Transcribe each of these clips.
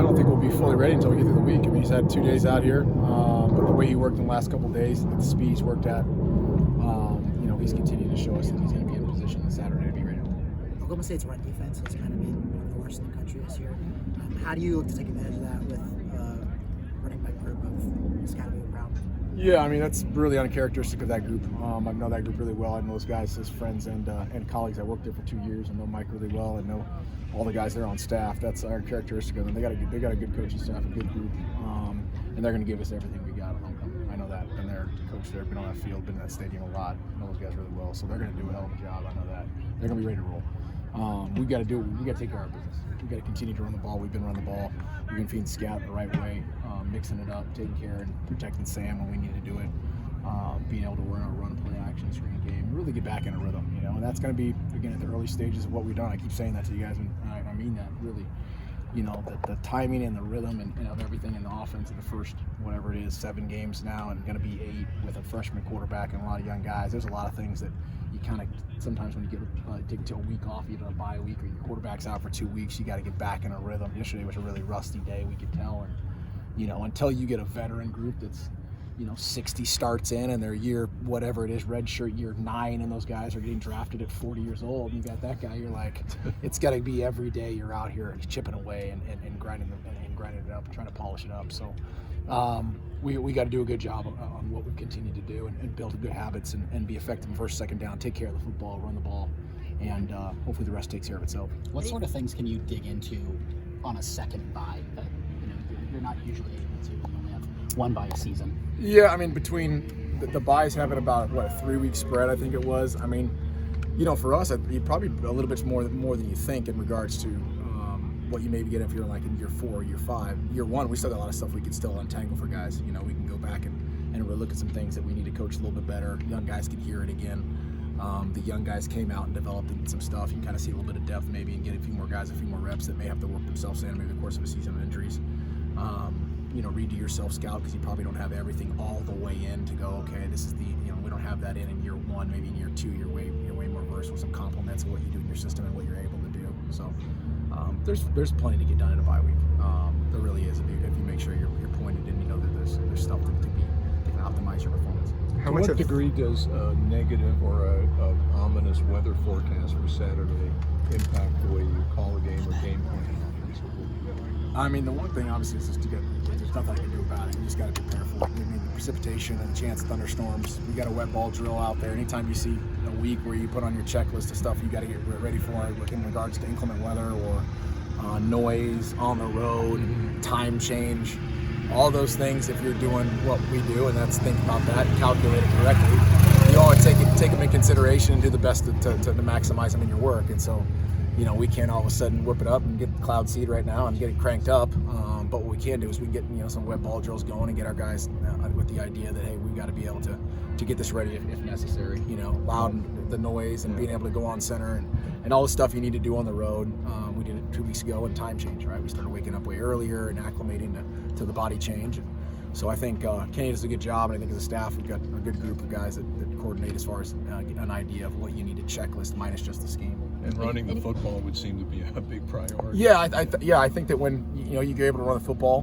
don't think we'll be fully ready until we get through the week. I mean, he's had 2 days out here, but the way he worked in the last couple of days, the speed he's worked at, he's continued to show us that he's going to be in position on Saturday to be ready. Oklahoma State's run defense has kind of been one of the worst in the country this year. How do you look to take advantage of that with running back group of Scotty and Brown? Yeah, I mean, that's really uncharacteristic of that group. I know that group really well. I know those guys as friends and colleagues. I worked there for 2 years. I know Mike really well. I know all the guys there on staff. That's our characteristic of them. They got a good coaching staff, a good group, and they're going to give us everything we got at homecoming. I know that. Been there, coached there, been on that field, been in that stadium a lot. I know those guys really well, so they're going to do a hell of a job. I know that. They're going to be ready to roll. We got to take care of our business. We got to continue to run the ball. We've been running the ball. We've been feeding Scout the right way, mixing it up, taking care and protecting Sam when we need to do it. Being able to run our run play action screen game, really get back in a rhythm, and that's going to be, again, at the early stages of what we've done. I keep saying that to you guys, and I mean that really. The timing and the rhythm and of everything in the offense in the first, whatever it is, 7 games now, and going to be 8 with a freshman quarterback and a lot of young guys. There's a lot of things that you kind of, sometimes when you take a week off, either a bye week or your quarterback's out for 2 weeks, you got to get back in a rhythm. Yesterday was a really rusty day, we could tell, and until you get a veteran group that's 60 starts in and their year, whatever it is, red shirt year 9, and those guys are getting drafted at 40 years old, and you got that guy, you're like, it's got to be every day you're out here chipping away and grinding it up and trying to polish it up. So we got to do a good job on what we continue to do and build good habits and be effective in first, second down, take care of the football, run the ball, and hopefully the rest takes care of itself. What sort of things can you dig into on a second bye that you're not usually able to? You only have one bye a season. Yeah, I mean, between the buys having about, a 3-week spread, I think it was. I mean, for us, you probably a little bit more than you think in regards to what you maybe get if you're like in year 4 or year 5. Year 1, we still got a lot of stuff we can still untangle for guys. We can go back and really look at some things that we need to coach a little bit better. Young guys can hear it again. The young guys came out and developed some stuff. You can kind of see a little bit of depth maybe and get a few more guys, a few more reps that may have to work themselves in maybe the course of a season of injuries. Read to yourself, Scout, because you probably don't have everything all the way in to go, okay, this is we don't have that in year 1, maybe in year 2, you're way more versed with some complements of what you do in your system and what you're able to do. So there's plenty to get done in a bye week. There really is if you make sure you're pointed and you know that there's stuff that can optimize your performance. To what degree does a negative or a ominous weather forecast for Saturday impact the way you call a game or game plan? I mean, the one thing obviously is just to get. There's nothing I can do about it. You just got to prepare for it. I mean, the precipitation and the chance of thunderstorms. You got a wet ball drill out there. Anytime you see a week where you put on your checklist of stuff you got to get ready for in regards to inclement weather or noise on the road, time change, all those things. If you're doing what we do, and that's think about that and calculate it correctly, you always take them in consideration and do the best to maximize them in your work. And so, we can't all of a sudden whip it up and get cloud seed right now and get it cranked up. But what we can do is we can get some wet ball drills going and get our guys with the idea that, hey, we've got to be able to get this ready if necessary. Loud the noise and being able to go on center and all the stuff you need to do on the road. We did it 2 weeks ago and time change, right? We started waking up way earlier and acclimating to the body change. So I think Kenny does a good job, and I think as a staff we've got a good group of guys that coordinate as far as an idea of what you need to checklist minus just the scheme. And running the football would seem to be a big priority. Yeah, I think that when you're able to run the football,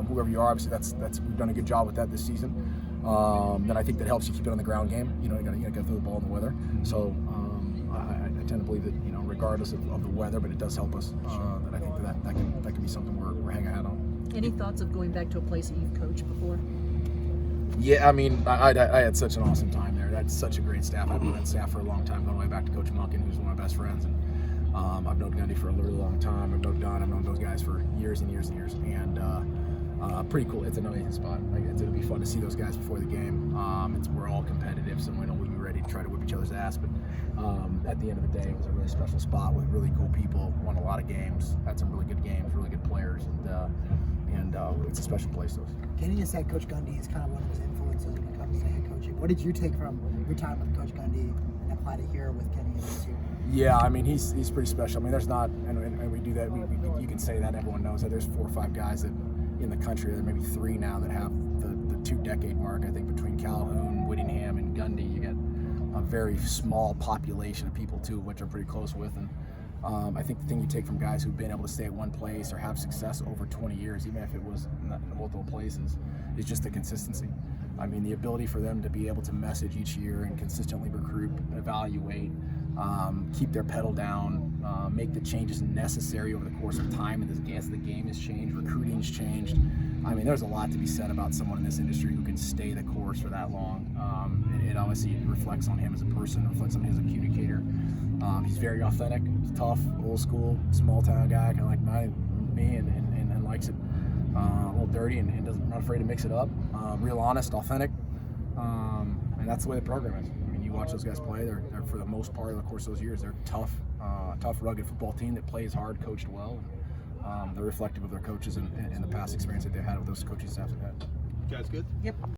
whoever you are, obviously that's we've done a good job with that this season. Then I think that helps you keep it on the ground game. You got to throw the ball in the weather. So I tend to believe that regardless of the weather, but it does help us. That I think that can be something we're hanging out on. Any thoughts of going back to a place that you've coached before? Yeah, I mean, I had such an awesome time there. That's such a great staff. I've been on staff for a long time, going way back to Coach Munkin, who's one of my best friends. And I've known Gundy for a really long time. I've known Don. I've known those guys for years and years and years. And pretty cool. It's an amazing spot. It'll be fun to see those guys before the game. We're all competitive, so we'll be ready to try to whip each other's ass. But at the end of the day, it was a really special spot with really cool people. Won a lot of games. Had some really good games, really good players, and it's a special place. Kenny just said Coach Gundy is kind of one of his influences when it comes to head coaching. What did you take from your time with Coach Gundy and apply it here with Kenny and ASU? Yeah, I mean, he's pretty special. I mean, there's not, and we do that. You can say that, everyone knows that. There's 4 or 5 guys that in the country, there may be 3 now that have the 2-decade mark. I think between Calhoun, Whittingham, and Gundy, you got a very small population of people too, which I'm pretty close with, and I think the thing you take from guys who've been able to stay at one place or have success over 20 years, even if it was in multiple places, is just the consistency. I mean, the ability for them to be able to message each year and consistently recruit, evaluate, keep their pedal down, make the changes necessary over the course of time. And as the game has changed, recruiting's changed. I mean, there's a lot to be said about someone in this industry who can stay the course for that long. It obviously reflects on him as a person, reflects on him as a communicator. He's very authentic, he's tough, old school, small town guy, kind of like me, and likes it a little dirty and not afraid to mix it up. Real honest, authentic, and that's the way the program is. I mean, you watch those guys play; they're for the most part of the course of those years, they're tough, rugged football team that plays hard, coached well. They're reflective of their coaches and the past experience that they've had with those coaches staff they've had. You guys good? Yep.